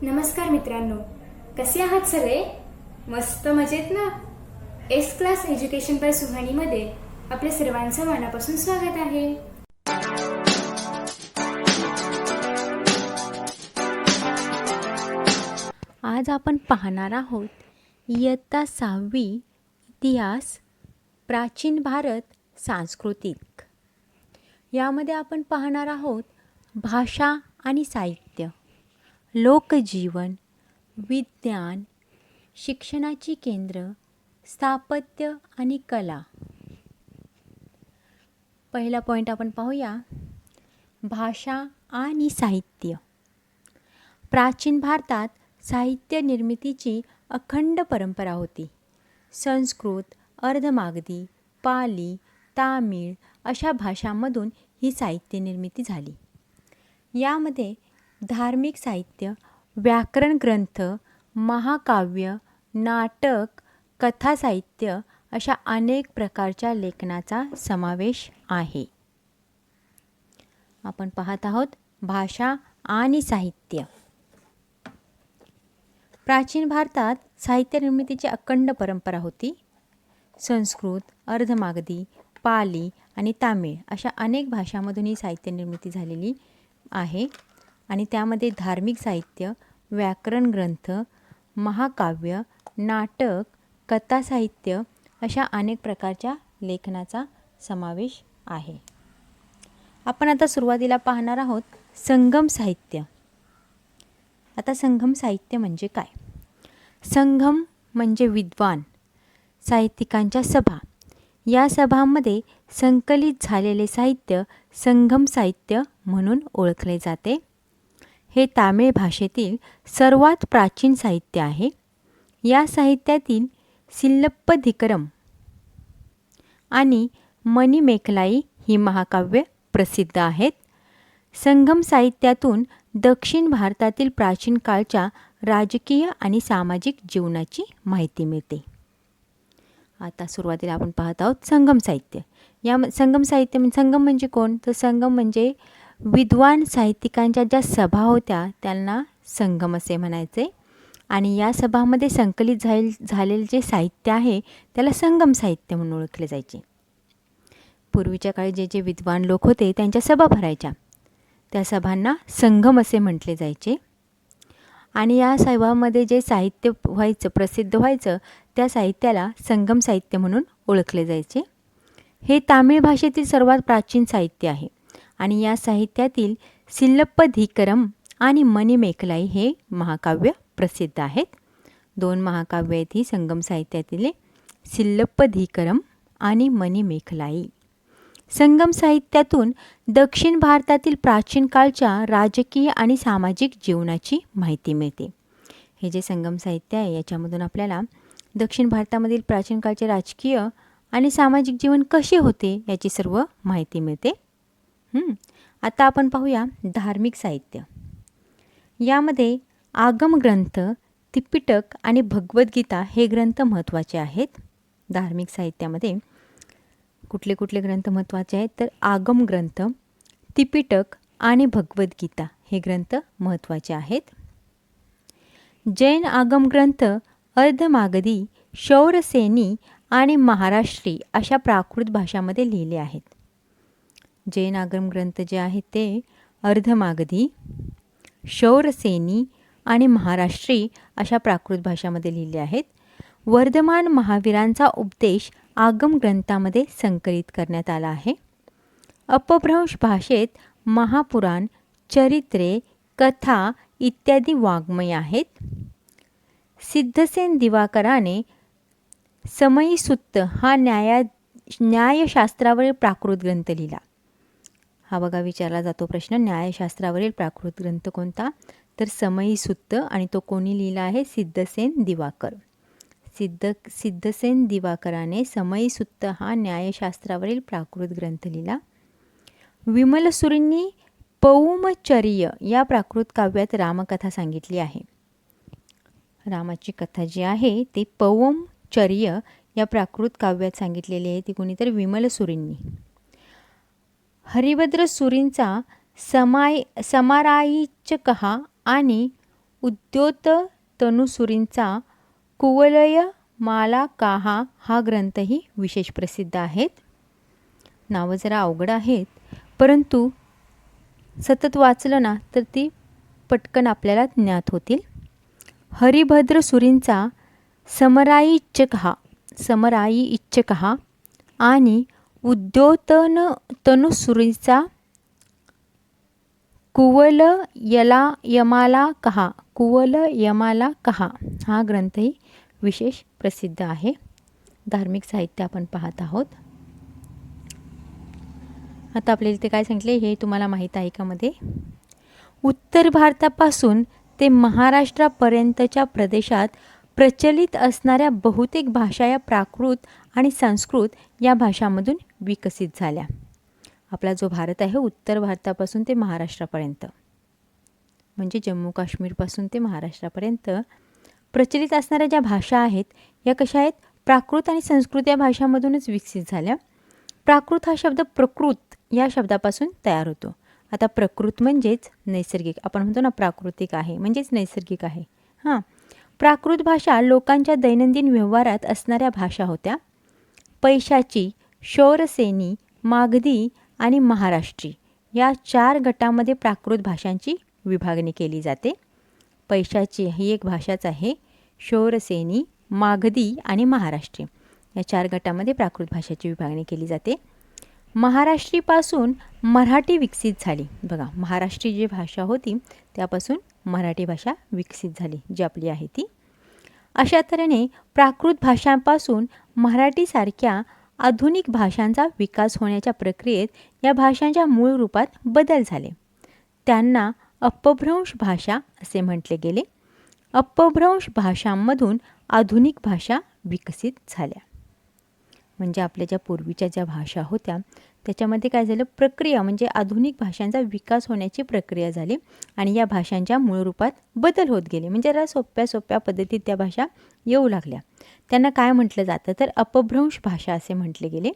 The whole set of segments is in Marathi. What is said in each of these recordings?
नमस्कार मित्रांनो, कसे आहात सगळे? मस्त मजेत ना? एस क्लास एज्युकेशन बाय सुहानीमध्ये आपल्या सर्वांचं मनापासून स्वागत आहे. आज आपण पाहणार आहोत इयत्ता 6वी इतिहास प्राचीन भारत सांस्कृतिक. यामध्ये आपण पाहणार आहोत भाषा आणि साहित्य, लोकजीवन, विज्ञान, शिक्षणाची केंद्र, स्थापत्य आणि कला. पहिला पॉईंट आपण पाहूया, भाषा आणि साहित्य. प्राचीन भारतात साहित्य निर्मितीची अखंड परंपरा होती. संस्कृत, अर्धमागधी, पाली, तामिळ अशा भाषांमधून ही साहित्य निर्मिती झाली. यामध्ये धार्मिक साहित्य, व्याकरण ग्रंथ, महाकाव्य, नाटक, कथा साहित्य अशा अनेक प्रकारच्या लेखनाचा समावेश आहे. आपण पाहत आहोत भाषा आणि साहित्य. प्राचीन भारतात साहित्य निर्मितीची अखंड परंपरा होती. संस्कृत, अर्धमागधी, पाली आणि तामिळ अशा अनेक भाषांमधून ही साहित्य निर्मिती झालेली आहे. आणि त्यामध्ये धार्मिक साहित्य, व्याकरण ग्रंथ, महाकाव्य, नाटक, कथा साहित्य अशा अनेक प्रकारच्या लेखनाचा समावेश आहे. आपण आता सुरुवातीला पाहणार आहोत संगम साहित्य. आता संगम साहित्य म्हणजे काय? संगम म्हणजे विद्वान साहित्यिकांच्या सभा. या सभांमध्ये संकलित झालेले साहित्य संगम साहित्य म्हणून ओळखले जाते. हे तामिळ भाषेतील सर्वात प्राचीन साहित्य आहे. या साहित्यातील सिल्लप्पधिकरम आणि मणिमेखलाई ही महाकाव्य प्रसिद्ध आहेत. संगम साहित्यातून दक्षिण भारतातील प्राचीन काळच्या राजकीय आणि सामाजिक जीवनाची माहिती मिळते. आता सुरुवातीला आपण पाहत आहोत संगम साहित्य. या संगम साहित्य संगम म्हणजे कोण? तर संगम म्हणजे विद्वान साहित्यिकांच्या ज्या सभा होत्या त्यांना संगम असे म्हणायचे. आणि या सभामध्ये संकलित झालेले जे साहित्य आहे त्याला संगम साहित्य म्हणून ओळखले जायचे. पूर्वीच्या काळी जे जे विद्वान लोक होते त्यांच्या सभा भरायच्या, त्या सभांना संगम असे म्हटले जायचे. आणि या सभामध्ये जे साहित्य व्हायचं, प्रसिद्ध व्हायचं, त्या साहित्याला संगम साहित्य म्हणून ओळखले जायचे. हे तामिळ भाषेतील सर्वात प्राचीन साहित्य आहे. आणि या साहित्यातील सिल्लप्पधिकरम आणि मणिमेखलाई हे महाकाव्य प्रसिद्ध आहेत. 2 महाकाव्य आहेत ही संगम साहित्यातील, सिल्लप्पधिकरम आणि मणिमेखलाई. संगम साहित्यातून दक्षिण भारतातील प्राचीन काळच्या राजकीय आणि सामाजिक जीवनाची माहिती मिळते. हे जे संगम साहित्य आहे याच्यामधून आपल्याला दक्षिण भारतामधील प्राचीन काळचे राजकीय आणि सामाजिक जीवन कसे होते याची सर्व माहिती मिळते. आता आपण पाहूया धार्मिक साहित्य. यामध्ये आगम ग्रंथ, त्रिपिटक आणि भगवद्गीता हे ग्रंथ महत्त्वाचे आहेत. धार्मिक साहित्यामध्ये कुठले कुठले ग्रंथ महत्त्वाचे आहेत? तर आगम ग्रंथ, त्रिपिटक आणि भगवद्गीता हे ग्रंथ महत्त्वाचे आहेत. जैन आगम ग्रंथ अर्धमागधी, शौरसेनी आणि महाराष्ट्री अशा प्राकृत भाषामध्ये लिहिले आहेत. जैन आगम ग्रंथ जे आहेत ते अर्धमागधी, शौरसेनी आणि महाराष्ट्री अशा प्राकृत भाषामध्ये लिहिले आहेत. वर्धमान महावीरांचा उपदेश आगम ग्रंथामध्ये संकलित करण्यात आला आहे. अपभ्रंश भाषेत महापुराण, चरित्रे, कथा इत्यादी वाङ्मय आहेत. सिद्धसेन दिवाकराने समयीसुत्त हा न्यायशास्त्रावरील प्राकृत ग्रंथ लिहिला. हा बघा विचारला जातो प्रश्न, न्यायशास्त्रावरील प्राकृत ग्रंथ कोणता? तर समयीसुत्त. आणि तो कोणी लिहिला आहे? सिद्धसेन दिवाकर. सिद्धसेन दिवाकराने समयीसुत्त हा न्यायशास्त्रावरील प्राकृत ग्रंथ लिहिला. विमलसुरींनी पौमचर्य या प्राकृत काव्यात रामकथा सांगितली आहे. रामाची कथा जी आहे ती पौमचर्य या प्राकृत काव्यात सांगितलेली आहे. ती कोणीतरी विमलसुरींनी. हरिभद्र सुरींचा समारायचकहा आणि उद्योत तनुसुरींचा कुवलय माला काहा हा ग्रंथही विशेष प्रसिद्ध आहेत. नावं जरा अवघड आहेत, परंतु सतत वाचलं ना तर ती पटकन आपल्याला ज्ञात होतील. हरिभद्र सुरींचा समराई इच्छ कहा आणि उद्योतन तनुसुरीचा कुवल यमाला कहा हा ग्रंथही विशेष प्रसिद्ध आहे. धार्मिक साहित्य आपण पाहत आहोत. आता आपल्याला इथे काय सांगितले हे तुम्हाला माहीत आहे का मध्ये? उत्तर भारतापासून ते महाराष्ट्रापर्यंतच्या प्रदेशात प्रचलित असणाऱ्या बहुतेक भाषा या प्राकृत आणि संस्कृत या भाषांमधून विकसित झाल्या. आपला जो भारत आहे उत्तर भारतापासून ते महाराष्ट्रापर्यंत म्हणजे जम्मू काश्मीरपासून ते महाराष्ट्रापर्यंत प्रचलित असणाऱ्या ज्या भाषा आहेत या कशा आहेत? प्राकृत आणि संस्कृत या भाषांमधूनच विकसित झाल्या. प्राकृत हा शब्द प्रकृत या शब्दापासून तयार होतो. आता प्रकृत म्हणजेच नैसर्गिक, आपण म्हणतो ना प्राकृतिक आहे म्हणजेच नैसर्गिक आहे. प्राकृत भाषा लोकांच्या दैनंदिन व्यवहारात असणाऱ्या भाषा होत्या. पैशाची, शौरसेनी, मागधी आणि महाराष्ट्री या 4 गटामध्ये प्राकृत भाषांची विभागणी केली जाते. पैशाची ही एक भाषाच आहे. शौरसेनी, मागधी आणि महाराष्ट्री या 4 गटामध्ये प्राकृत भाषेची विभागणी केली जाते. महाराष्ट्रीपासून मराठी विकसित झाली. बघा, महाराष्ट्री जी भाषा होती त्यापासून मराठी भाषा विकसित झाली जी आपली आहे ती. अशा तऱ्हेने प्राकृत भाषांपासून मराठीसारख्या आधुनिक भाषांचा विकास होण्याच्या प्रक्रियेत या भाषांच्या मूळ रूपात बदल झाले. त्यांना अपभ्रंश भाषा असे म्हटले गेले. अपभ्रंश भाषांमधून आधुनिक भाषा विकसित झाल्या. म्हणजे आपल्या ज्या पूर्वीच्या ज्या भाषा होत्या त्याच्यामध्ये काय झालं? प्रक्रिया म्हणजे आधुनिक भाषांचा विकास होण्याची प्रक्रिया झाली आणि या भाषांच्या मूळ रूपात बदल होत गेले. म्हणजे जरा सोप्या पद्धतीत त्या भाषा येऊ लागल्या. त्यांना काय म्हटलं जातं तर अपभ्रंश भाषा असे म्हटले गेले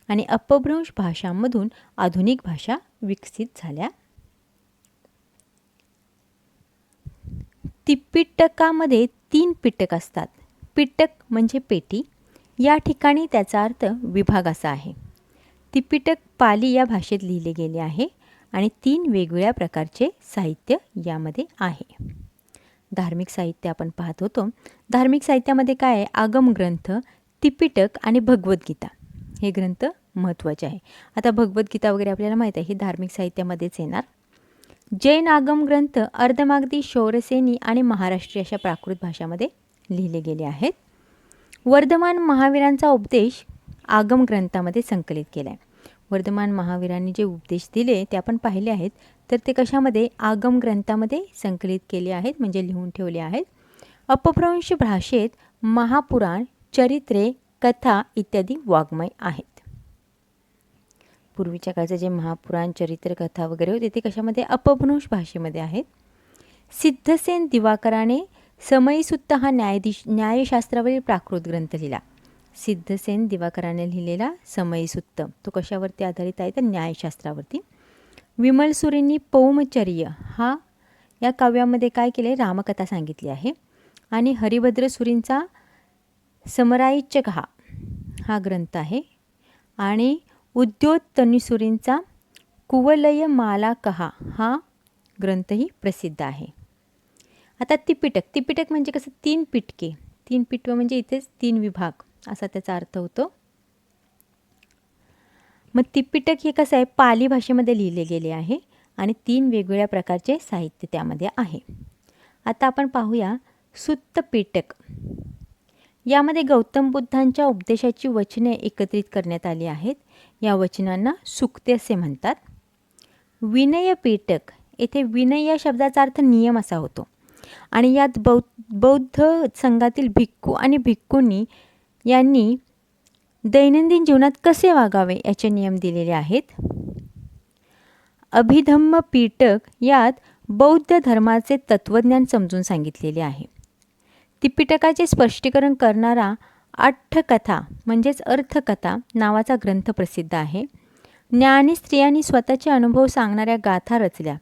आणि अपभ्रंश भाषांमधून आधुनिक भाषा विकसित झाल्या. त्रिपिटकामध्ये 3 पिटक असतात. पिटक म्हणजे पेटी. या ठिकाणी त्याचा अर्थ विभाग असा आहे. त्रिपिटक पाली या भाषेत लिहिले गेले आहे आणि 3 वेगवेगळ्या प्रकारचे साहित्य यामध्ये आहे. धार्मिक साहित्य आपण पाहत होतो. धार्मिक साहित्यामध्ये काय आहे? आगम ग्रंथ, त्रिपिटक आणि भगवद्गीता हे ग्रंथ महत्त्वाचे आहे. आता भगवद्गीता वगैरे आपल्याला माहीत आहे, हे धार्मिक साहित्यामध्येच येणार. जैन आगम ग्रंथ अर्धमागधी, शौरसेनी आणि महाराष्ट्री अशा प्राकृत भाषामध्ये लिहिले गेले आहेत. वर्धमान महावीरांचा उपदेश आगम ग्रंथामध्ये संकलित केला आहे. वर्धमान महावीरांनी जे उपदेश दिले ते आपण पाहिले आहेत, तर ते कशामध्ये? आगम ग्रंथामध्ये संकलित केले आहेत म्हणजे लिहून ठेवले आहेत. अपभ्रंश भाषेत महापुराण, चरित्रे, कथा इत्यादी वाङ्मय आहेत. पूर्वीच्या काळचं जे महापुराण, चरित्र, कथा वगैरे होते ते कशामध्ये? अपभ्रंश भाषेमध्ये आहेत. सिद्धसेन दिवाकराने समयीसुत्त हा न्यायशास्त्रावरील प्राकृत ग्रंथ लिहिला. सिद्धसेन दिवाकराने लिहिलेला समयीसुत्त तो कशावरती आधारित आहे तर न्यायशास्त्रावरती. विमलसुरींनी पौमचर्य या काव्यामध्ये काय केले? रामकथा सांगितली आहे. आणि हरिभद्रसुरींचा समराईच्छ कहा हा ग्रंथ आहे. आणि उद्योत तनुसुरींचा कुवलय माला कहा हा ग्रंथही प्रसिद्ध आहे. आता त्रिपिटक म्हणजे कसं? 3 पिटके. 3 पिटवं म्हणजे इथेच 3 विभाग असा त्याचा अर्थ होतो. मग त्रिपिटक हे कसं आहे? पाली भाषेमध्ये लिहिले गेले आहे आणि 3 वेगवेगळ्या प्रकारचे साहित्य त्यामध्ये आहे. आता आपण पाहूया सुत्त पिटक. यामध्ये गौतम बुद्धांच्या उपदेशाची वचने एकत्रित करण्यात आली आहेत. या वचनांना सुक्ते असे म्हणतात. विनय पिटक, येथे विनय या शब्दाचा अर्थ नियम असा होतो आणि यात बौद्ध संघातील भिक्खू आणि भिक्खूंनी यांनी दैनंदिन जीवनात कसे वागावे याचे नियम दिलेले आहेत. अभिधम्म पिटक यात बौद्ध धर्माचे तत्त्वज्ञान समजून सांगितलेले आहे. त्रिपिटकाचे स्पष्टीकरण करणारा अट्ठकथा म्हणजेच अर्थकथा नावाचा ग्रंथ प्रसिद्ध आहे. ज्ञानी स्त्रियांनी स्वतःचे अनुभव सांगणाऱ्या गाथा रचल्या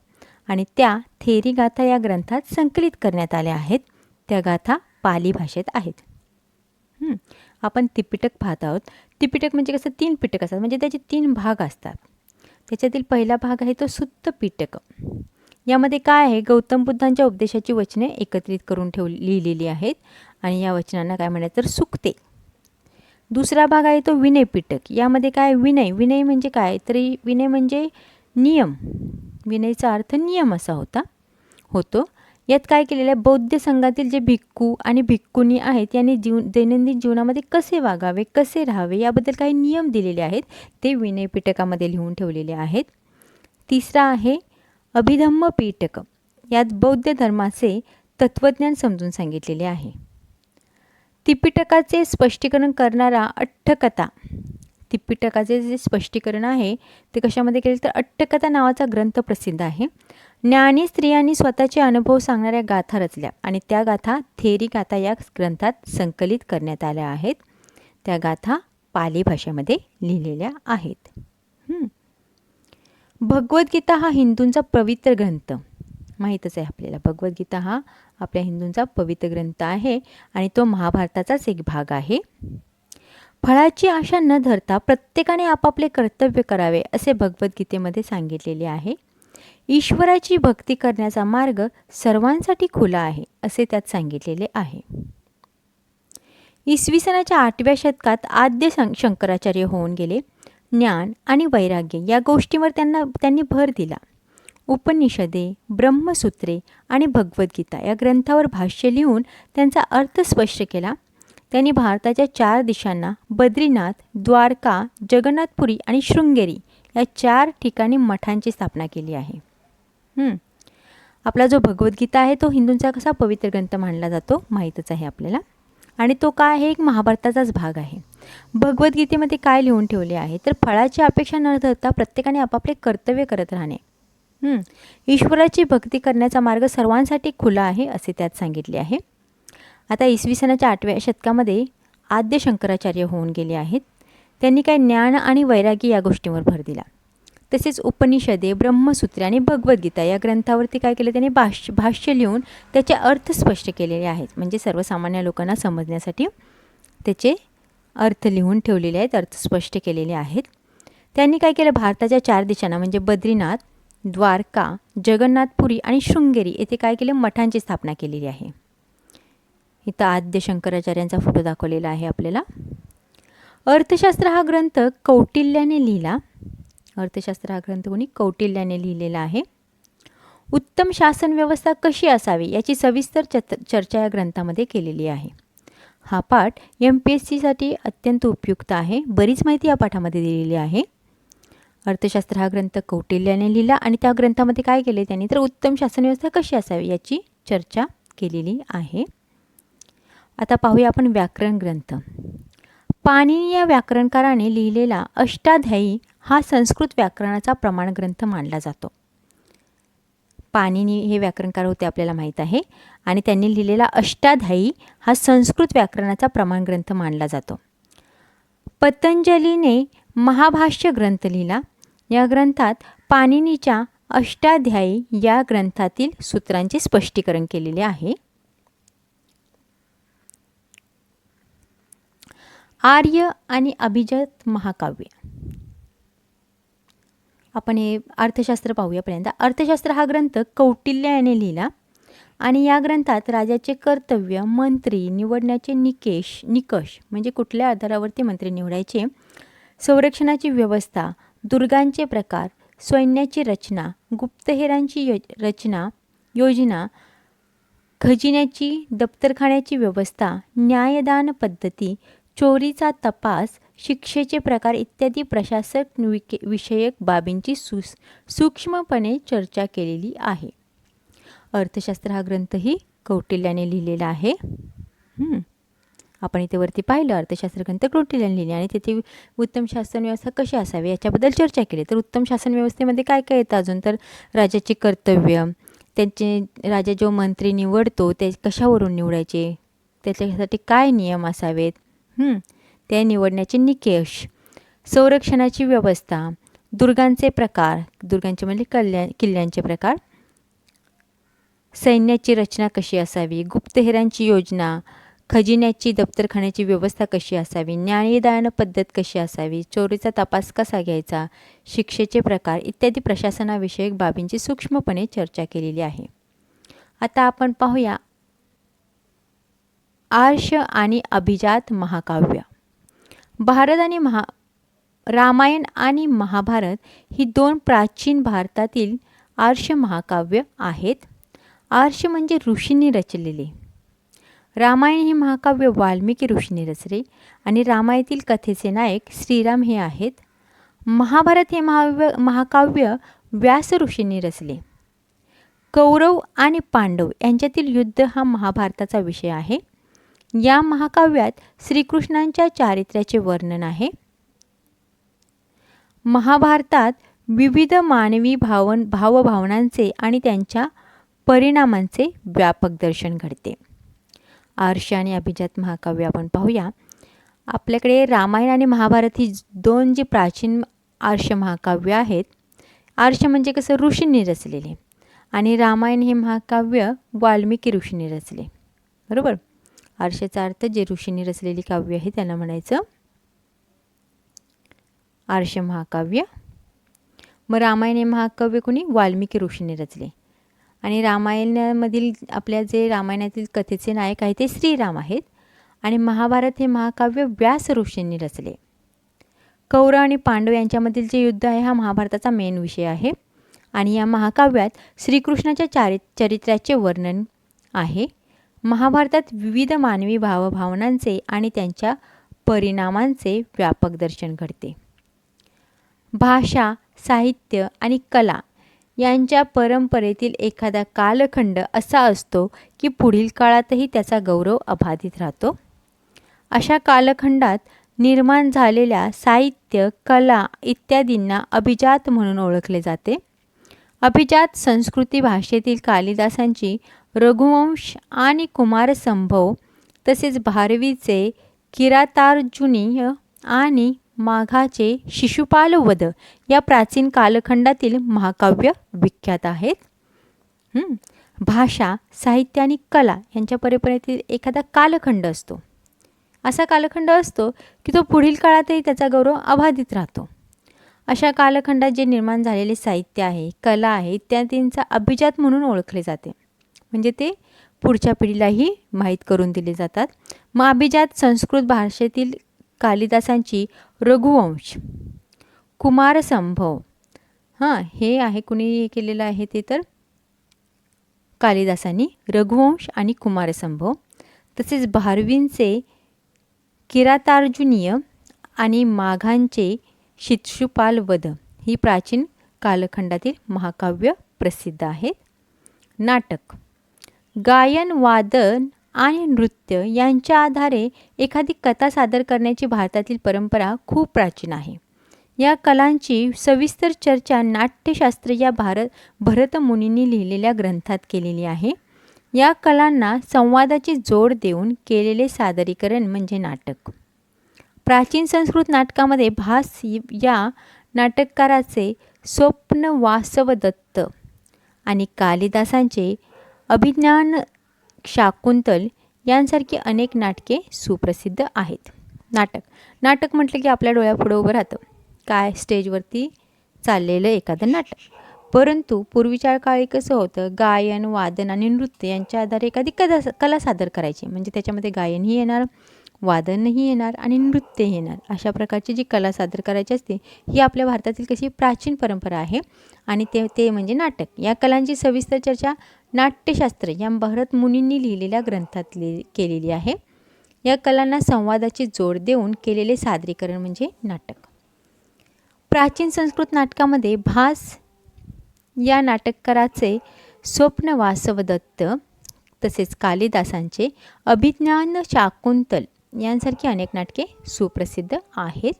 आणि त्या थेरी गाथा या ग्रंथात संकलित करण्यात आल्या आहेत. त्या गाथा पाली भाषेत आहेत. आपण त्रिपिटक पाहत आहोत. त्रिपिटक म्हणजे कसं 3 पिटक असतात, म्हणजे त्याचे 3 भाग असतात. त्याच्यातील पहिला भाग आहे तो सुत्त पिटक. यामध्ये काय आहे, गौतम बुद्धांच्या उपदेशाची वचने एकत्रित करून लिहिलेली आहेत आणि या वचनांना काय म्हणायचं तर सुक्ते. दुसरा भाग आहे तो विनय पिटक. यामध्ये काय विनय म्हणजे काय तर विनय म्हणजे नियम. विनयचा अर्थ नियम असा होतो. यात काय केलेलं आहे, बौद्ध संघातील जे भिक्खू आणि भिक्खुनी आहेत यांनी दैनंदिन जीवनामध्ये कसे वागावे, कसे राहावे याबद्दल काही नियम दिलेले आहेत, ते विनय पिटकामध्ये लिहून ठेवलेले आहेत. तिसरा आहे अभिधम्म पिटक. यात बौद्ध धर्माचे तत्त्वज्ञान समजून सांगितलेले आहे. त्रिपिटकाचे स्पष्टीकरण करणारा अट्टकथा. त्रिपिटकाचे जे स्पष्टीकरण आहे ते कशामध्ये केले तर अट्टकथा नावाचा ग्रंथ प्रसिद्ध आहे. ज्ञानी स्त्रियांनी स्वतःचे अनुभव सांगणाऱ्या गाथा रचल्या आणि त्या गाथा थेरी गाथा या ग्रंथात संकलित करण्यात आल्या आहेत. त्या गाथा पाली भाषेमध्ये लिहिलेल्या आहेत. भगवद्गीता हा हिंदूंचा पवित्र ग्रंथ माहीतच आहे आपल्याला. भगवद्गीता हा आपल्या हिंदूंचा पवित्र ग्रंथ आहे आणि तो महाभारताचाच एक भाग आहे. फळाची आशा न धरता प्रत्येकाने आपापले कर्तव्य करावे असे भगवद्गीतेमध्ये सांगितलेले आहे. ईश्वराची भक्ती करण्याचा मार्ग सर्वांसाठी खुला आहे असे त्यात सांगितलेले आहे. इसवी सनाच्या 8व्या शतकात आद्य शंकराचार्य होऊन गेले. ज्ञान आणि वैराग्य या गोष्टींवर त्यांनी भर दिला. उपनिषदे, ब्रह्मसूत्रे आणि भगवद्गीता या ग्रंथावर भाष्य लिहून त्यांचा अर्थ स्पष्ट केला. त्यांनी भारताच्या 4 दिशांना बद्रीनाथ, द्वारका, जगन्नाथपुरी आणि शृंगेरी या 4 ठिकाणी मठांची स्थापना केली आहे. आपला जो भगवद्गीता आहे तो हिंदूंचा कसा पवित्र ग्रंथ मानला जातो माहीतच आहे आपल्याला. आणि तो काय आहे, एक महाभारताचाच भाग आहे. भगवद्गीतेमध्ये काय लिहून ठेवले आहे तर फळाची अपेक्षा न धरता प्रत्येकाने आपापले कर्तव्य करत राहणे. ईश्वराची भक्ती करण्याचा मार्ग सर्वांसाठी खुला आहे असे त्यात सांगितले आहे. आता इसवी सनाच्या 8व्या शतकामध्ये आद्य शंकराचार्य होऊन गेले आहेत. त्यांनी काय ज्ञान आणि वैराग्य या गोष्टींवर भर दिला. तसेच उपनिषदे, ब्रह्मसूत्रे आणि भगवद्गीता या ग्रंथावरती काय केलं त्यांनी भाष्य लिहून त्याचे अर्थ स्पष्ट केलेले आहेत. म्हणजे सर्वसामान्य लोकांना समजण्यासाठी त्याचे अर्थ लिहून ठेवलेले आहेत, अर्थ स्पष्ट केलेले आहेत. त्यांनी काय केलं, भारताच्या 4 दिशांना म्हणजे बद्रीनाथ, द्वारका, जगन्नाथपुरी आणि शृंगेरी येथे काय केले मठांची स्थापना केलेली आहे. इथं आद्य शंकराचार्यांचा फोटो दाखवलेला आहे आपल्याला. अर्थशास्त्र हा ग्रंथ कौटिल्याने लिहिला. अर्थशास्त्र हा ग्रंथ कोणी कौटिल्याने लिहिलेला आहे. उत्तम शासन व्यवस्था कशी असावी याची सविस्तर चर्चा या ग्रंथामध्ये केलेली आहे. हा पाठ MPSCसाठी अत्यंत उपयुक्त आहे. बरीच माहिती या पाठामध्ये दिलेली आहे. अर्थशास्त्र हा ग्रंथ कौटिल्याने लिहिला आणि त्या ग्रंथामध्ये काय केले त्यांनी तर उत्तम शासन व्यवस्था कशी असावी याची चर्चा केलेली आहे. आता पाहूया आपण व्याकरण ग्रंथ. पाणिनी या व्याकरणकाराने लिहिलेला अष्टाध्यायी हा संस्कृत व्याकरणाचा प्रमाण ग्रंथ मानला जातो. पाणिनी हे व्याकरणकार होते आपल्याला माहीत आहे आणि त्यांनी लिहिलेला अष्टाध्यायी हा संस्कृत व्याकरणाचा प्रमाण ग्रंथ मानला जातो. पतंजलीने महाभाष्य ग्रंथ लिहिला. या ग्रंथात पाणिनीच्या अष्टाध्यायी या ग्रंथातील सूत्रांचे स्पष्टीकरण केलेले आहे. आर्य आणि अभिजात महाकाव्य. आपण हे अर्थशास्त्र पाहूया पहिल्यांदा. अर्थशास्त्र हा ग्रंथ कौटिल्य याने लिहिला आणि या ग्रंथात राजाचे कर्तव्य, मंत्री निवडण्याचे निकष म्हणजे कुठल्या आधारावरती मंत्री निवडायचे, संरक्षणाची व्यवस्था, दुर्गांचे प्रकार, सैन्याची रचना, गुप्तहेरांची योजना, खजिन्याची दप्तरखान्याची व्यवस्था, न्यायदान पद्धती, चोरीचा तपास, शिक्षेचे प्रकार इत्यादी प्रशासक विषयक बाबींची सूक्ष्मपणे चर्चा केलेली आहे. अर्थशास्त्र हा ग्रंथही कौटिल्याने लिहिलेला आहे. आपण इथे वरती पाहिलं अर्थशास्त्र ग्रंथ कौटिल्याने लिहिले आणि तिथे उत्तम शासन व्यवस्था कशी असावी याच्याबद्दल चर्चा केली. तर उत्तम शासन व्यवस्थेमध्ये काय काय येतं अजून तर राजाचे कर्तव्य, त्यांचे राजा जो मंत्री निवडतो ते कशावरून निवडायचे, त्याच्यासाठी काय नियम असावेत, ते निवडण्याचे निकष, संरक्षणाची व्यवस्था, दुर्गांचे प्रकार, दुर्गांचे म्हणजे किल्ल्यांचे प्रकार, सैन्याची रचना कशी असावी, गुप्तहेरांची योजना, खजिन्याची दप्तरखान्याची व्यवस्था कशी असावी, न्यायदान पद्धत कशी असावी, चोरीचा तपास कसा घ्यायचा, शिक्षेचे प्रकार इत्यादी प्रशासनाविषयक बाबींची सूक्ष्मपणे चर्चा केलेली आहे. आता आपण पाहूया आर्ष आणि अभिजात महाकाव्य. भारत आणि रामायण आणि महाभारत ही दोन प्राचीन भारतातील आर्ष महाकाव्य आहेत. आर्ष म्हणजे ऋषींनी रचलेले. रामायण हे महाकाव्य वाल्मिकी ऋषींनी रचले आणि रामायणातील कथेचे नायक श्रीराम हे आहेत. महाभारत हे महाकाव्य व्यास ऋषींनी रचले. कौरव आणि पांडव यांच्यातील युद्ध हा महाभारताचा विषय आहे. या महाकाव्यात श्रीकृष्णांच्या चारित्र्याचे वर्णन आहे. महाभारतात विविध मानवी भावभावनांचे आणि त्यांच्या परिणामांचे व्यापक दर्शन घडते. आर्ष आणि अभिजात महाकाव्य आपण पाहूया. आपल्याकडे रामायण आणि महाभारत ही दोन जी प्राचीन आर्ष महाकाव्य आहेत. आर्ष म्हणजे कसं ऋषींनी रचलेले आणि रामायण हे महाकाव्य वाल्मिकी ऋषींनी रचले. बरोबर. आर्षाचा अर्थ जे ऋषींनी रचलेली काव्य आहे त्यांना म्हणायचं आर्ष महाकाव्य. मग रामायण हे महाकाव्य कोणी वाल्मिकी ऋषींनी रचले आणि रामायणामधील आपल्या जे रामायणातील कथेचे नायक आहेत ते श्रीराम आहेत आणि महाभारत हे महाकाव्य व्यास ऋषींनी रचले. कौरव आणि पांडव यांच्यामधील जे युद्ध आहे हा महाभारताचा मेन विषय आहे आणि या महाकाव्यात श्रीकृष्णाच्या चरित्राचे वर्णन आहे. महाभारतात विविध मानवी भावभावनांचे आणि त्यांच्या परिणामांचे व्यापक दर्शन घडते. भाषा, साहित्य आणि कला यांच्या परंपरेतील एखादा कालखंड असा असतो की पुढील काळातही त्याचा गौरव अबाधित राहतो. अशा कालखंडात निर्माण झालेल्या साहित्य, कला इत्यादींना अभिजात म्हणून ओळखले जाते. अभिजात संस्कृती भाषेतील कालिदासांची रघुवंश आणि कुमारसंभव तसेच भारवीचे किरातार्जुनीय आणि माघाचे शिशुपाल वध या प्राचीन कालखंडातील महाकाव्य विख्यात आहेत. भाषा, साहित्य आणि कला यांच्या परंपरेतील एखादा कालखंड असतो. असा कालखंड असतो की तो पुढील काळातही त्याचा गौरव अबाधित राहतो. अशा कालखंडात जे निर्माण झालेले साहित्य आहे, कला आहे इत्यादींचा अभिजात म्हणून ओळखले जाते. म्हणजे ते पुढच्या पिढीलाही माहीत करून दिले जातात. मग अभिजात संस्कृत भाषेतील कालिदासांची रघुवंश, कुमारसंभव हे आहे कुणी हे केलेलं आहे ते तर कालिदासांनी रघुवंश आणि कुमारसंभव तसेच भारवींचे किरातार्जुनीय आणि माघांचे शिशुपाल वध ही प्राचीन कालखंडातील महाकाव्य प्रसिद्ध आहेत. नाटक, गायन, वादन आणि नृत्य यांच्या आधारे एखादी कथा सादर करण्याची भारतातील परंपरा खूप प्राचीन आहे. या कलांची सविस्तर चर्चा नाट्यशास्त्र या भरत मुनींनी लिहिलेल्या ग्रंथात केलेली आहे. या कलांना संवादाची जोड देऊन केलेले सादरीकरण म्हणजे नाटक. प्राचीन संस्कृत नाटकामध्ये भास या नाटककाराचे स्वप्न वासवदत्त आणि कालिदासांचे अभिज्ञान शाकुंतल यांसारखी अनेक नाटके सुप्रसिद्ध आहेत. नाटक म्हटलं की आपल्या डोळ्यापुढे उभं राहतं काय, स्टेजवरती चाललेलं एखादं नाटक. परंतु पूर्वीच्या काळी कसं होतं, गायन, वादन आणि नृत्य यांच्या आधारे एखादी कला सादर करायची. म्हणजे त्याच्यामध्ये गायनही येणार, वादनही येणार आणि नृत्यही येणार. अशा प्रकारची जी कला सादर करायची असते ही आपल्या भारतातील कशी प्राचीन परंपरा आहे आणि ते म्हणजे नाटक. या कलांची सविस्तर चर्चा नाट्यशास्त्र या भरत मुनींनी लिहिलेल्या ग्रंथात केलेली आहे. या कलांना संवादाची जोड देऊन केलेले सादरीकरण म्हणजे नाटक. प्राचीन संस्कृत नाटकामध्ये भास या नाटककाराचे स्वप्न वासवदत्त तसेच कालिदासांचे अभिज्ञान शाकुंतल यांसारखी अनेक नाटके सुप्रसिद्ध आहेत.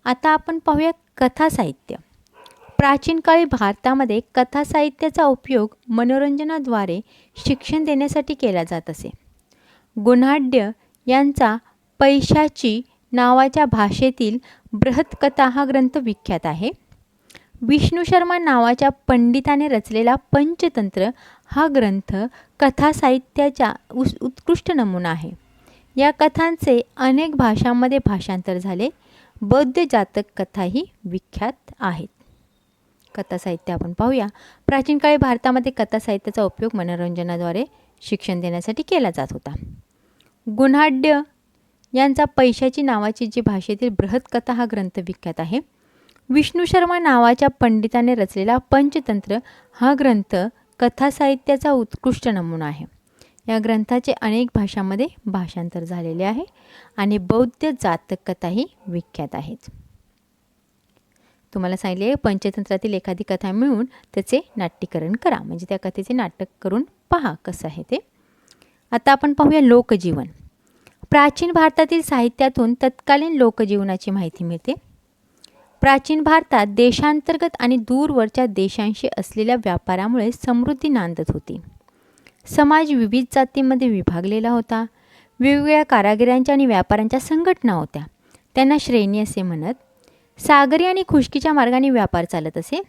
आता आपण पाहूया कथा साहित्य. प्राचीन काळी भारतामध्ये कथा साहित्याचा उपयोग मनोरंजनाद्वारे शिक्षण देण्यासाठी केला जात असे. गुणाढ्य यांचा पैशाची नावाच्या भाषेतील बृहत्कथा हा ग्रंथ विख्यात आहे. विष्णू शर्मा नावाच्या पंडिताने रचलेला पंचतंत्र हा ग्रंथ कथा साहित्याचा उत्कृष्ट नमुना आहे. या कथांचे अनेक भाषांमध्ये भाषांतर झाले. बौद्ध जातक कथाही विख्यात आहेत. कथा साहित्य आपण पाहूया. प्राचीन काळी भारतामध्ये कथा साहित्याचा उपयोग मनोरंजनाद्वारे शिक्षण देण्यासाठी केला जात होता. गुणाढ्य यांचा पैशाची नावाची जी भाषेतील बृहत कथा हा ग्रंथ विख्यात आहे. विष्णू शर्मा नावाच्या पंडिताने रचलेला पंचतंत्र हा ग्रंथ कथा साहित्याचा उत्कृष्ट नमुना आहे. या ग्रंथाचे अनेक भाषांमध्ये भाषांतर झालेले आहे आणि बौद्ध जातक कथाही विख्यात आहेत. तुम्हाला सांगितले पंचतंत्रातील एखादी कथा मिळून त्याचे नाट्यीकरण करा, म्हणजे त्या कथेचे नाटक करून पहा कसं आहे ते. आता आपण पाहूया लोकजीवन. प्राचीन भारतातील साहित्यातून तत्कालीन लोकजीवनाची माहिती मिळते. प्राचीन भारतात देशांतर्गत आणि दूरवरच्या देशांशी असलेल्या व्यापारामुळे समृद्धी नांदत होती. समाज विविध जातींमध्ये विभागलेला होता. वेगवेगळ्या कारागिरांच्या आणि व्यापाऱ्यांच्या संघटना होत्या. त्यांना श्रेणी असे म्हणत. सागरी आणि खुष्कीच्या मार्गाने व्यापार चालत असे.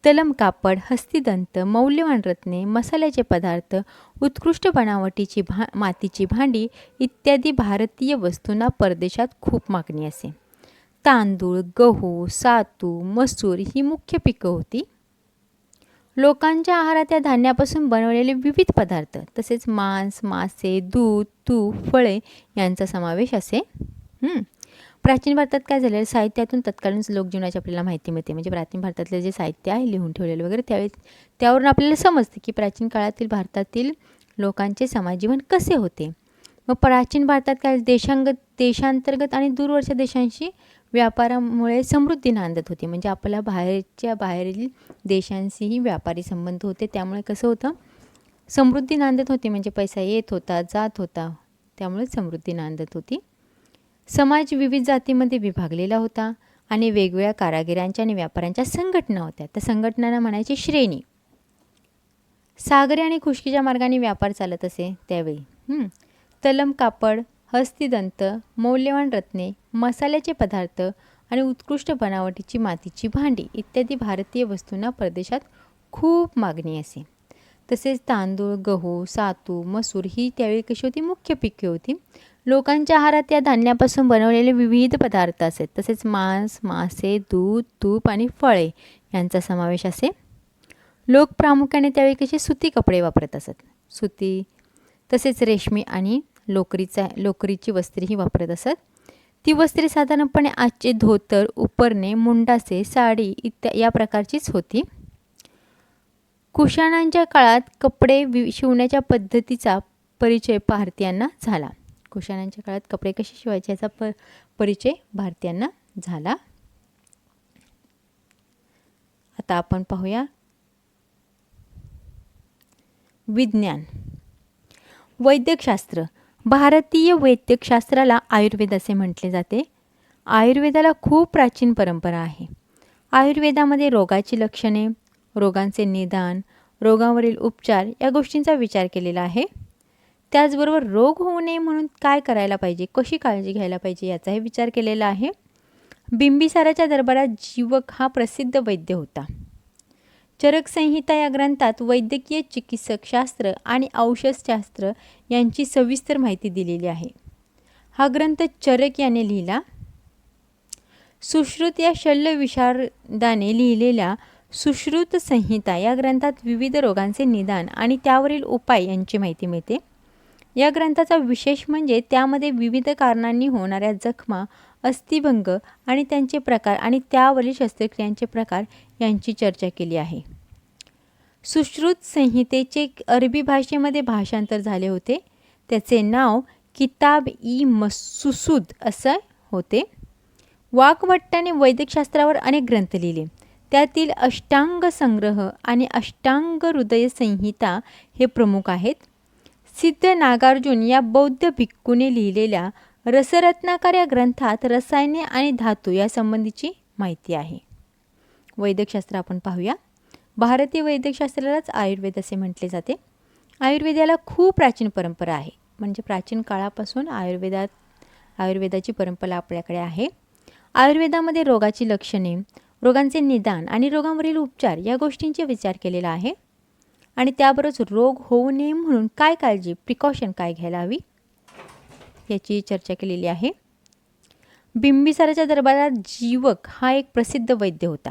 तलम कापड, हस्तिदंत, मौल्यवान रत्ने, मसाल्याचे पदार्थ, उत्कृष्ट बनावटीची मातीची भांडी इत्यादी भारतीय वस्तूंना परदेशात खूप मागणी असे. तांदूळ, गहू, सातू, मसूर ही मुख्य पिकं होती. लोकांच्या आहारात या धान्यापासून बनवलेले विविध पदार्थ तसेच मांस, मासे, दूध, तूप, फळे यांचा समावेश असे. प्राचीन भारतात काय झालेलं, साहित्यातून तत्कालीन लोकजीवनाची आपल्याला माहिती मिळते. म्हणजे प्राचीन भारतातले जे साहित्य आहे लिहून ठेवलेलं वगैरे त्यावरून आपल्याला समजते की प्राचीन काळातील भारतातील लोकांचे समाजजीवन कसे होते. मग प्राचीन भारतात काय देशांतर्गत आणि दूरवरच्या देशांशी व्यापारामुळे समृद्धी नांदत होती. म्हणजे आपल्या बाहेरील देशांशीही व्यापारी संबंध होते. त्यामुळे कसं होतं, समृद्धी नांदत होती. म्हणजे पैसा येत होता, जात होता, त्यामुळे समृद्धी नांदत होती. समाज विविध जातीमध्ये विभागलेला होता आणि वेगवेगळ्या कारागिरांच्या आणि व्यापाऱ्यांच्या संघटना होत्या. त्या संघटनांना म्हणायची श्रेणी. सागरी आणि खुष्कीच्या मार्गाने व्यापार चालत असे त्यावेळी. तलम कापड, हस्तिदंत, मौल्यवान रत्ने, मसाल्याचे पदार्थ आणि उत्कृष्ट बनावटीची मातीची भांडी इत्यादी भारतीय वस्तूंना परदेशात खूप मागणी असे. तसेच तांदूळ, गहू, सातू, मसूर ही त्यावेळी कशी होती, मुख्य पिके होती. लोकांच्या आहारात या धान्यापासून बनवलेले विविध पदार्थ असत. तसेच मांस, मासे, दूध, तूप आणि फळे यांचा समावेश असे. लोक प्रामुख्याने त्यावेळी कसे सुती कपडे वापरत असत. सुती तसेच रेशमी आणि लोकरीची वस्त्रेही वापरत असत. ती वस्त्रे साधारणपणे आजचे धोतर, उपरणे, मुंडासे, साडी या प्रकारचीच होती. कुशाणांच्या काळात कपडे शिवण्याच्या पद्धतीचा परिचय भारतीयांना झाला. कुशाणांच्या काळात कपडे कसे शिवायचे याचा परिचय भारतीयांना झाला. आता आपण पाहूया विज्ञान. वैद्यकशास्त्र. भारतीय वैद्यकशास्त्राला आयुर्वेद असे म्हटले जाते. आयुर्वेदाला खूप प्राचीन परंपरा आहे. आयुर्वेदामध्ये रोगाची लक्षणे, रोगांचे निदान, रोगांवरील उपचार या गोष्टींचा विचार केलेला आहे. त्याचबरोबर रोग होऊ नये म्हणून काय करायला पाहिजे, कशी काळजी घ्यायला पाहिजे याचाही विचार केलेला आहे. बिंबिसाराच्या दरबारात जीवक हा प्रसिद्ध वैद्य होता. चरक संहिता या ग्रंथात वैद्यकीय चिकित्सकशास्त्र आणि औषधशास्त्र यांची सविस्तर माहिती दिलेली आहे. हा ग्रंथ चरक याने लिहिला. सुश्रुत या शल्य विशारदाने लिहिलेल्या सुश्रुत संहिता या ग्रंथात विविध रोगांचे निदान आणि त्यावरील उपाय यांची माहिती मिळते. या ग्रंथाचा विशेष म्हणजे त्यामध्ये विविध कारणांनी होणाऱ्या जखमा, अस्थिभंग आणि त्यांचे प्रकार आणि त्यावरील शस्त्रक्रियांचे प्रकार यांची चर्चा केली आहे. सुश्रुत संहितेचे अरबी भाषेमध्ये भाषांतर झाले होते. त्याचे नाव किताब-ई-मसूसूद असे होते. वाकभट्टाने वैद्यकशास्त्रावर अनेक ग्रंथ लिहिले. त्यातील अष्टांग संग्रह आणि अष्टांग हृदय संहिता हे प्रमुख आहेत. सिद्ध नागार्जुन या बौद्ध भिक्खूने लिहिलेल्या रसरत्नाकर या ग्रंथात रसायने आणि धातू या संबंधीची माहिती आहे. वैद्यकशास्त्र आपण पाहूया. भारतीय वैद्यकशास्त्रालाच आयुर्वेद असे म्हटले जाते. आयुर्वेदाला खूप प्राचीन परंपरा आहे. म्हणजे प्राचीन काळापासून आयुर्वेदाची परंपरा आपल्याकडे आहे. आयुर्वेदामध्ये रोगाची लक्षणे, रोगांचे निदान आणि रोगांवरील उपचार या गोष्टींचे विचार केलेला आहे. आणि त्याबरोबर रोग होऊ नये म्हणून काय काळजी, प्रिकॉशन काय घ्यायला हवी याची चर्चा केलेली आहे. बिंबिसाराच्या दरबारात जीवक हा एक प्रसिद्ध वैद्य होता.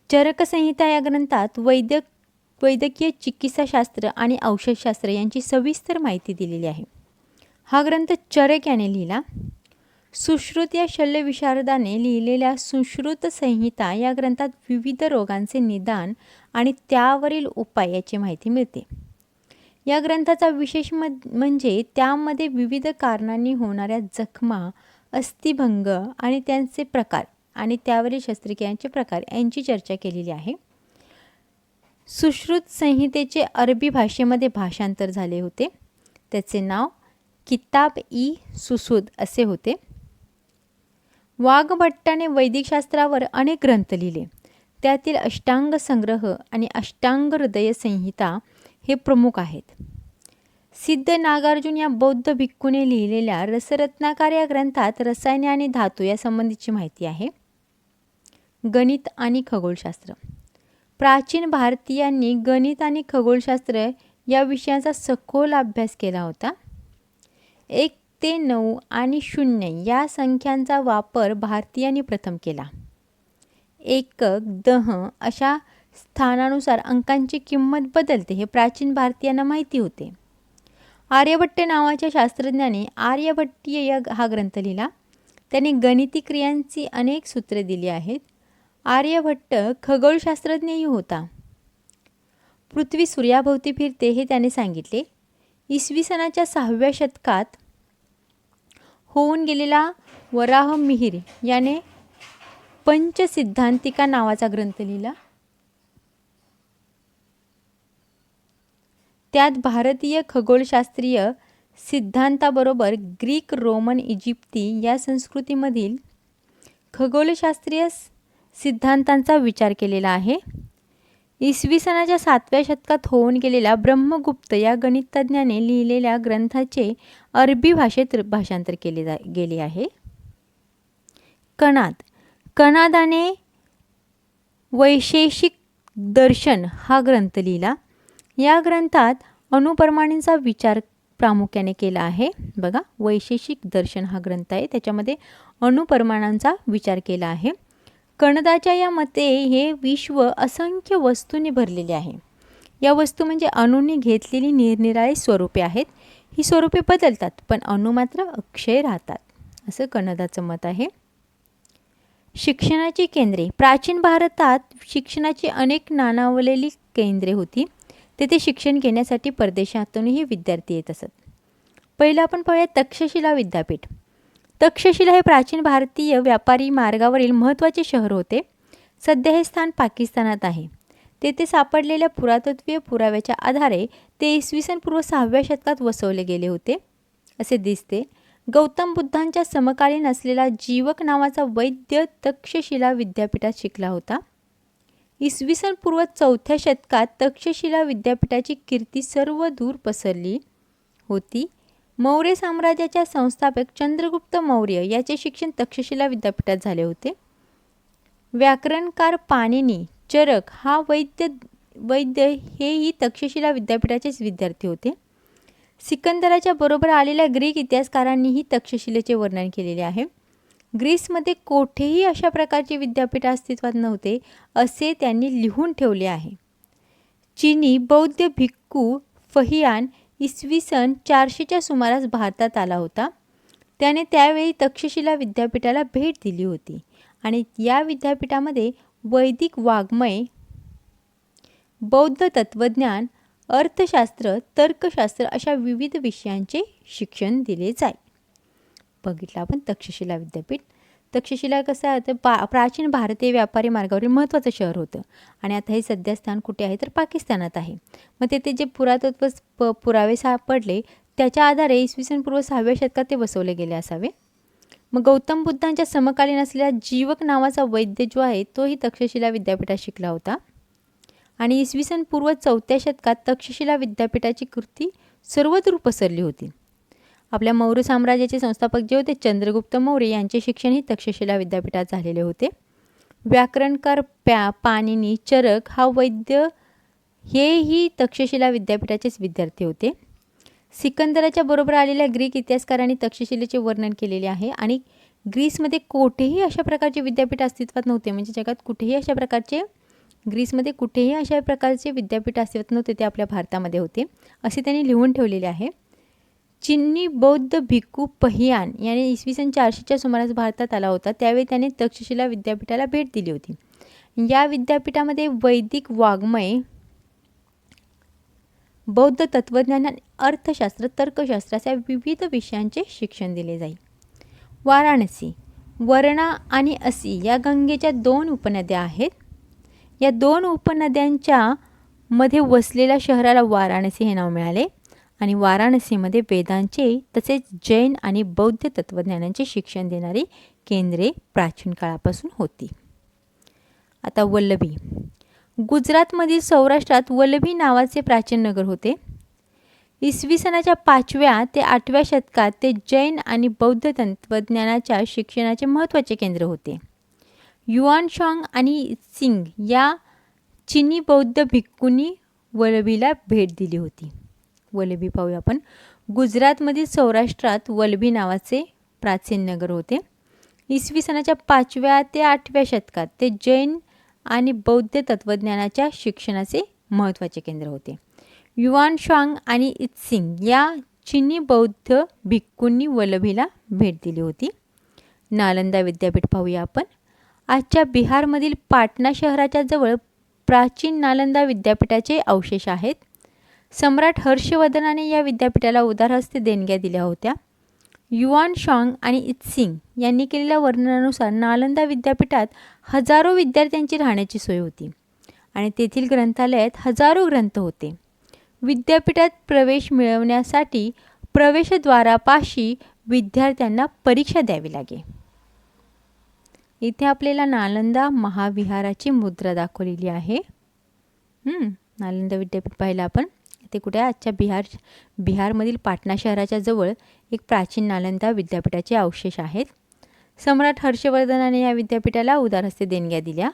चरकसंहिता या ग्रंथात वैद्यकीय चिकित्साशास्त्र आणि औषधशास्त्र यांची सविस्तर माहिती दिलेली आहे. हा ग्रंथ चरक याने लिहिला. सुश्रुत या शल्यविशारदाने लिहिलेल्या सुश्रुत संहिता या ग्रंथात विविध रोगांचे निदान आणि त्यावरील उपाय याची माहिती मिळते. या ग्रंथाचा विशेष म्हणजे त्यामध्ये विविध कारणांनी होणाऱ्या जखमा, अस्थिभंग आणि त्यांचे प्रकार आणि त्यावरील शस्त्रक्रियांचे प्रकार यांची चर्चा केलेली आहे. सुश्रुत संहितेचे अरबी भाषेमध्ये भाषांतर झाले होते. त्याचे नाव किताब-इ-सुसूद असे होते. वाघभट्टाने वैदिकशास्त्रावर अनेक ग्रंथ लिहिले. त्यातील अष्टांग संग्रह आणि अष्टांग हृदय संहिता हे प्रमुख आहेत. सिद्ध नागार्जुन या बौद्ध भिक्खूने लिहिलेल्या रसरत्नाकर या ग्रंथात रसायने आणि धातू या संबंधीची माहिती आहे. गणित आणि खगोलशास्त्र. प्राचीन भारतीयांनी गणित आणि खगोलशास्त्र या विषयांचा सखोल अभ्यास केला होता. 1 ते 9 आणि 0 या संख्यांचा वापर भारतीयांनी प्रथम केला. एकक, दह अशा स्थानानुसार अंकांची किंमत बदलते हे प्राचीन भारतीयांना माहिती होते. आर्यभट्ट नावाच्या शास्त्रज्ञाने आर्यभट्टीय हा ग्रंथ लिहिला. त्याने गणिती क्रियांची अनेक सूत्रे दिली आहेत. आर्यभट्ट खगोलशास्त्रज्ञही होता. पृथ्वी सूर्याभोवती फिरते हे त्याने सांगितले. इसवी सनाच्या 6व्या शतकात होऊन गेलेला वराह मिहिर याने पंचसिद्धांतिका नावाचा ग्रंथ लिहिला. त्यात भारतीय खगोलशास्त्रीय सिद्धांताबरोबर ग्रीक, रोमन, इजिप्ती या संस्कृतीमधील खगोलशास्त्रीय सिद्धांतांचा विचार केलेला आहे. इसवी सनाच्या 7व्या शतकात होऊन गेलेल्या ब्रह्मगुप्त या गणितज्ञाने लिहिलेल्या ग्रंथाचे अरबी भाषेत भाषांतर केले गेले आहे. कणादाने वैशेषिक दर्शन हा ग्रंथ लिहिला. या ग्रंथात अणुपरमाणूंचा विचार प्रामुख्याने केला आहे. बघा, वैशेषिक दर्शन हा ग्रंथ आहे, त्याच्यामध्ये अणुपरमाणांचा विचार केला आहे. कणदाच्या या मते हे विश्व असंख्य वस्तूंनी भरलेले आहे. या वस्तू म्हणजे अणूंनी घेतलेली निरनिराळी स्वरूपे आहेत. ही स्वरूपे बदलतात पण अणू मात्र अक्षय राहतात, असं कणदाचं मत आहे. शिक्षणाची केंद्रे. प्राचीन भारतात शिक्षणाची अनेक नाणावलेली केंद्रे होती. तेथे शिक्षण घेण्यासाठी परदेशातूनही विद्यार्थी येत असत. पहिलं आपण पाहूया तक्षशिला विद्यापीठ. तक्षशिला हे प्राचीन भारतीय व्यापारी मार्गावरील महत्त्वाचे शहर होते. सध्या हे स्थान पाकिस्तानात आहे. तेथे सापडलेल्या पुरातत्वीय पुराव्याच्या आधारे ते इसवी सन पूर्व 6व्या शतकात वसवले गेले होते असे दिसते. गौतम बुद्धांच्या समकालीन असलेला जीवक नावाचा वैद्य तक्षशिला विद्यापीठात शिकला होता. इसवी सन पूर्व 4थ्या शतकात तक्षशिला विद्यापीठाची कीर्ती सर्व दूर पसरली होती. मौर्य साम्राज्याच्या संस्थापक चंद्रगुप्त मौर्य याचे शिक्षण तक्षशिला विद्यापीठात झाले होते. व्याकरणकार पाणिनी, चरक हा वैद्य हेही तक्षशिला विद्यापीठाचेच विद्यार्थी होते. सिकंदराच्या बरोबर आलेल्या ग्रीक इतिहासकारांनीही तक्षशिलेचे वर्णन केलेले आहे. ग्रीसमध्ये कोठेही अशा प्रकारचे विद्यापीठ अस्तित्वात नव्हते असे त्यांनी लिहून ठेवले आहे. चीनी बौद्ध भिक्खू फहियान इसवी सन 400च्या सुमारास भारतात आला होता. त्याने त्यावेळी तक्षशिला विद्यापीठाला भेट दिली होती आणि या विद्यापीठामध्ये वैदिक वाङ्मय, बौद्ध तत्त्वज्ञान, अर्थशास्त्र, तर्कशास्त्र अशा विविध विषयांचे शिक्षण दिले जाई. बघितलं आपण तक्षशिला विद्यापीठ. तक्षशिला कसं आहे तर प्राचीन भारतीय व्यापारी मार्गावरील महत्त्वाचं शहर होतं आणि आता हे सध्या स्थान कुठे आहे तर पाकिस्तानात आहे. मग तेथे जे पुरातत्व पुरावे सापडले त्याच्या आधारे इसवी सन पूर्व 6व्या शतकात ते बसवले गेले असावे. मग गौतम बुद्धांच्या समकालीन असलेला जीवक नावाचा वैद्य जो आहे तोही तक्षशिला विद्यापीठात शिकला होता आणि इसवी सन पूर्व 4थ्या शतकात तक्षशिला विद्यापीठाची कीर्ती सर्वदूर पसरली होती. आपल्या मौर्य साम्राज्याचे संस्थापक जे होते चंद्रगुप्त मौर्य यांचे शिक्षणही तक्षशिला विद्यापीठात झालेले होते. व्याकरणकार पाणिनी, चरक हा वैद्य हेही तक्षशिला विद्यापीठाचेच विद्यार्थी होते. सिकंदराच्या बरोबर आलेल्या ग्रीक इतिहासकारांनी तक्षशिलेचे वर्णन केलेले आहे आणि ग्रीसमध्ये कुठेही अशा प्रकारचे विद्यापीठ अस्तित्वात नव्हते. म्हणजे जगात कुठेही अशा प्रकारचे ग्रीसमध्ये कुठेही अशा प्रकारचे विद्यापीठ अस्तित्वात नव्हते, ते आपल्या भारतामध्ये होते असे त्यांनी लिहून ठेवलेले आहे. चीनी बौद्ध भिक्खू पहियान याने इसवी सन 400च्या सुमारास भारतात आला होता. त्यावेळी त्याने तक्षशिला विद्यापीठाला भेट दिली होती. या विद्यापीठामध्ये वैदिक वाङ्मय, बौद्ध तत्त्वज्ञान, अर्थशास्त्र, तर्कशास्त्र अशा विविध विषयांचे शिक्षण दिले जाईल. वाराणसी, वरणा आणि असी या गंगेच्या 2 उपनद्या आहेत. या 2 उपनद्यांच्या मध्ये वसलेल्या शहराला वाराणसी हे नाव मिळाले आणि वाराणसीमध्ये वेदांचे तसेच जैन आणि बौद्ध तत्त्वज्ञानांचे शिक्षण देणारी केंद्रे प्राचीन काळापासून होती. आता वल्लभी. गुजरातमधील सौराष्ट्रात वल्लभी नावाचे प्राचीन नगर होते. इसवी सनाच्या 5व्या ते 8व्या शतकात ते जैन आणि बौद्ध तत्त्वज्ञानाच्या शिक्षणाचे महत्त्वाचे केंद्र होते. युआनशांग आणि सिंग या चीनी बौद्ध भिक्खूंनी वल्लभीला भेट दिली होती. वल्लभी पाहूया आपण. गुजरातमधील सौराष्ट्रात वल्लभी नावाचे प्राचीन नगर होते. इसवी सनाच्या 5व्या ते 8व्या शतकात ते जैन आणि बौद्ध तत्त्वज्ञानाच्या शिक्षणाचे महत्त्वाचे केंद्र होते. युआनशांग आणि इत्सिंग या चीनी बौद्ध भिक्खूंनी वल्लभीला भेट दिली होती. नालंदा विद्यापीठ पाहूया आपण. आजच्या बिहारमधील पाटणा शहराच्या जवळ प्राचीन नालंदा विद्यापीठाचे अवशेष आहेत. सम्राट हर्षवर्धनाने या विद्यापीठाला उदारहस्ते देणग्या दिल्या होत्या. युआनशांग आणि इत्सिंग यांनी केलेल्या वर्णनानुसार नालंदा विद्यापीठात हजारो विद्यार्थ्यांची राहण्याची सोय होती आणि तेथील ग्रंथालयात हजारो ग्रंथ होते. विद्यापीठात प्रवेश मिळवण्यासाठी प्रवेशद्वारापाशी विद्यार्थ्यांना परीक्षा द्यावी लागे. इथे आपल्याला नालंदा महाविहाराची मुद्रा दाखवलेली आहे. नालंदा विद्यापीठ पाहिलं आपण. ते कुठे आहे? आजच्या बिहारमधील पाटणा शहराच्या जवळ एक प्राचीन नालंदा विद्यापीठाचे अवशेष आहेत. सम्राट हर्षवर्धनाने या विद्यापीठाला उदारहस्ते देणग्या दिल्या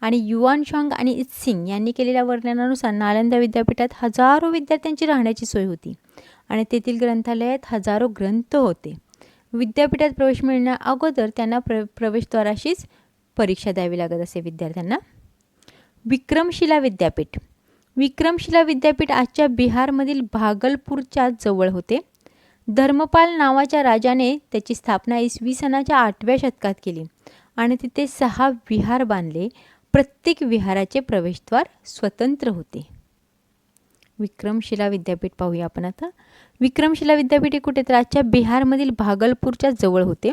आणि युआनशांग आणि इत्सिंग यांनी केलेल्या वर्णनानुसार नालंदा विद्यापीठात हजारो विद्यार्थ्यांची राहण्याची सोय होती आणि तेथील ग्रंथालयात हजारो ग्रंथ होते. विद्यापीठात प्रवेश मिळण्या अगोदर त्यांना प्रवेशद्वाराशीच परीक्षा द्यावी लागत असे विद्यार्थ्यांना. विक्रमशिला विद्यापीठ. विक्रमशिला विद्यापीठ आजच्या बिहारमधील भागलपूरच्या जवळ होते. धर्मपाल नावाच्या राजाने त्याची स्थापना इसवी सनाच्या 8व्या शतकात केली आणि तिथे 6 विहार बांधले. प्रत्येक विहाराचे प्रवेशद्वार स्वतंत्र होते. विक्रमशिला विद्यापीठ पाहूया आपण आता. विक्रमशिला विद्यापीठ हे कुठे? तर आजच्या बिहारमधील भागलपूरच्या जवळ होते.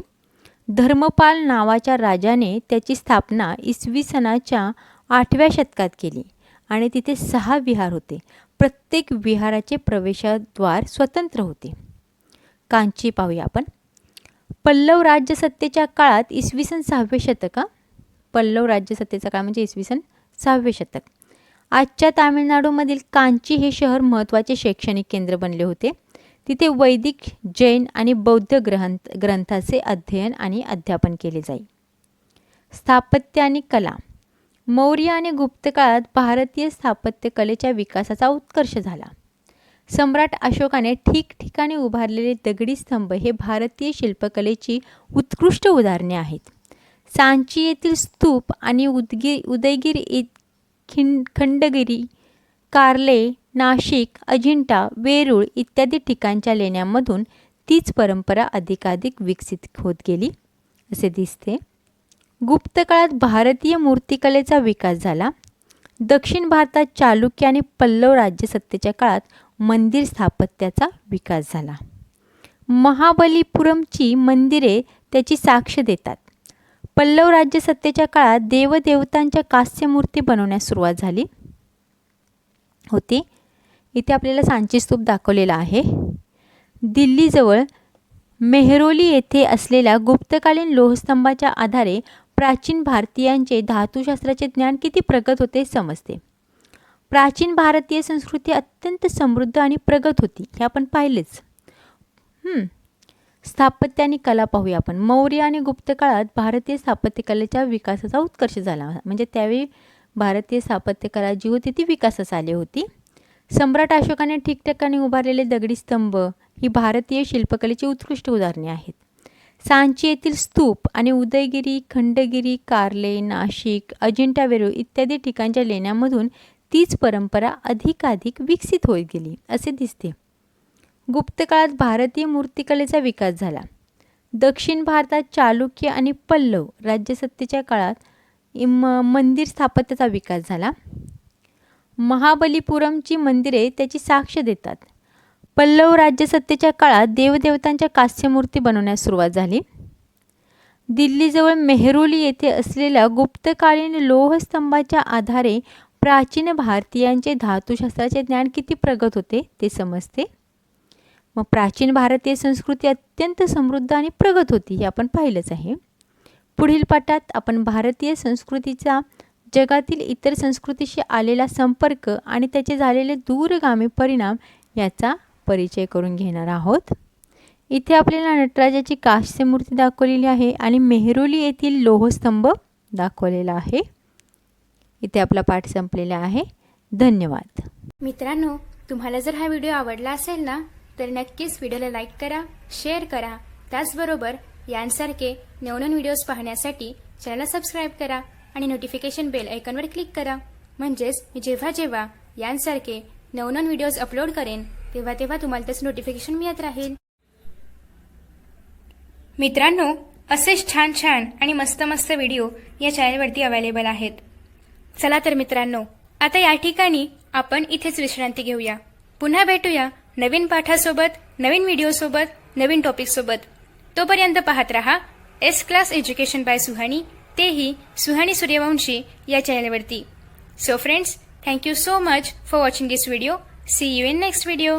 धर्मपाल नावाच्या राजाने त्याची स्थापना इसवी सनाच्या 8व्या शतकात केली आणि तिथे 6 विहार होते. प्रत्येक विहाराचे प्रवेशद्वार स्वतंत्र होते. कांची पाहूया आपण. पल्लव राज्यसत्तेच्या काळात इसवी सन 6वे शतक. पल्लव राज्यसत्तेचा काळ म्हणजे इसवी सन 6वे शतक. आजच्या तामिळनाडूमधील कांची हे शहर महत्त्वाचे शैक्षणिक केंद्र बनले होते. तिथे वैदिक, जैन आणि बौद्ध ग्रंथाचे अध्ययन आणि अध्यापन केले जाई. स्थापत्य आणि कला. मौर्य आणि गुप्त काळात भारतीय स्थापत्य कलेच्या विकासाचा उत्कर्ष झाला. सम्राट अशोकाने ठिकठिकाणी उभारलेले दगडी स्तंभ हे भारतीय शिल्पकलेची उत्कृष्ट उदाहरणे आहेत. सांची येथील स्तूप आणि उदयगिरी, खंडगिरी, कार्ले, नाशिक, अजिंठा, वेरूळ इत्यादी ठिकाणच्या लेण्यांमधून तीच परंपरा अधिकाधिक विकसित होत गेली असे दिसते. गुप्त काळात भारतीय मूर्तिकलेचा विकास झाला. दक्षिण भारतात चालुक्य आणि पल्लव राज्यसत्तेच्या काळात मंदिर स्थापत्याचा विकास झाला. महाबलीपुरमची मंदिरे त्याची साक्ष देतात. पल्लव राज्यसत्तेच्या काळात देवदेवतांच्या कांस्यमूर्ती बनवण्यास सुरुवात झाली होती. इथे आपल्याला सांची स्तूप दाखवलेला आहे. दिल्लीजवळ मेहरोली येथे असलेल्या गुप्तकालीन लोहस्तंभाच्या आधारे प्राचीन भारतीयांचे धातुशास्त्राचे ज्ञान किती प्रगत होते समजते. प्राचीन भारतीय संस्कृती अत्यंत समृद्ध आणि प्रगत होती हे आपण पाहिलेच. स्थापत्य आणि कला पाहूया आपण. मौर्य आणि गुप्त काळात भारतीय स्थापत्यकलेच्या विकासाचा उत्कर्ष झाला. म्हणजे त्यावेळी भारतीय स्थापत्यकला जी होती ती विकासास आली होती. सम्राट अशोकाने ठिकठिकाणी उभारलेले दगडी स्तंभ ही भारतीय शिल्पकलेची उत्कृष्ट उदाहरणे आहेत. सांची येथील स्तूप आणि उदयगिरी, खंडगिरी, कार्ले, नाशिक, अजिंठा वेरूळ इत्यादी ठिकाणच्या लेण्यांमधून तीच परंपरा अधिकाधिक विकसित होत गेली असे दिसते. गुप्त काळात भारतीय मूर्तिकलेचा विकास झाला. दक्षिण भारतात चालुक्य आणि पल्लव राज्यसत्तेच्या काळात मंदिर स्थापत्याचा विकास झाला. महाबलीपुरमची मंदिरे त्याची साक्ष देतात. पल्लव राज्यसत्तेच्या काळात देवदेवतांच्या कांस्यमूर्ती बनवण्यास सुरुवात झाली. दिल्लीजवळ मेहरोली येथे असलेल्या गुप्तकालीन लोहस्तंभाच्या आधारे प्राचीन भारतीयांचे धातुशास्त्राचे ज्ञान किती प्रगत होते ते समजते. मग प्राचीन भारतीय संस्कृती अत्यंत समृद्ध आणि प्रगत होती हे आपण पाहिलंच आहे. पुढील पाठात आपण भारतीय संस्कृतीचा जगातील इतर संस्कृतीशी आलेला संपर्क आणि त्याचे झालेले दूरगामी परिणाम याचा परिचय करून घेणार आहोत. इथे आपल्याला नटराजाची कांस्यमूर्ती दाखवलेली आहे आणि मेहरोली येथील लोहस्तंभ दाखवलेला आहे. इथे आपला पाठ संपलेला आहे. धन्यवाद. मित्रांनो, तुम्हाला जर हा व्हिडिओ आवडला असेल ना तर नक्कीच व्हिडिओला लाईक करा, शेअर करा. त्याचबरोबर यांसारखे नवनवीन व्हिडिओज पाहण्यासाठी चॅनलला सबस्क्राईब करा आणि नोटिफिकेशन बेल आयकॉनवर क्लिक करा. म्हणजेच मी जेव्हा यांसारखे नवनवीन व्हिडिओज अपलोड करेन तेव्हा तुम्हाला त्याचं नोटिफिकेशन मिळत राहील. मित्रांनो, असेच छान आणि मस्त व्हिडिओ या चॅनलवरती अवेलेबल आहेत. चला तर मित्रांनो, आता या ठिकाणी आपण इथेच विश्रांती घेऊया. पुन्हा भेटूया नवीन पाठासोबत, नवीन व्हिडिओसोबत, नवीन टॉपिकसोबत. तोपर्यंत पाहत रहा S class education by Suhani, तेही सुहानी सूर्यवंशी या चॅनलवरती. So friends, thank you so much for watching this video. See you in next video.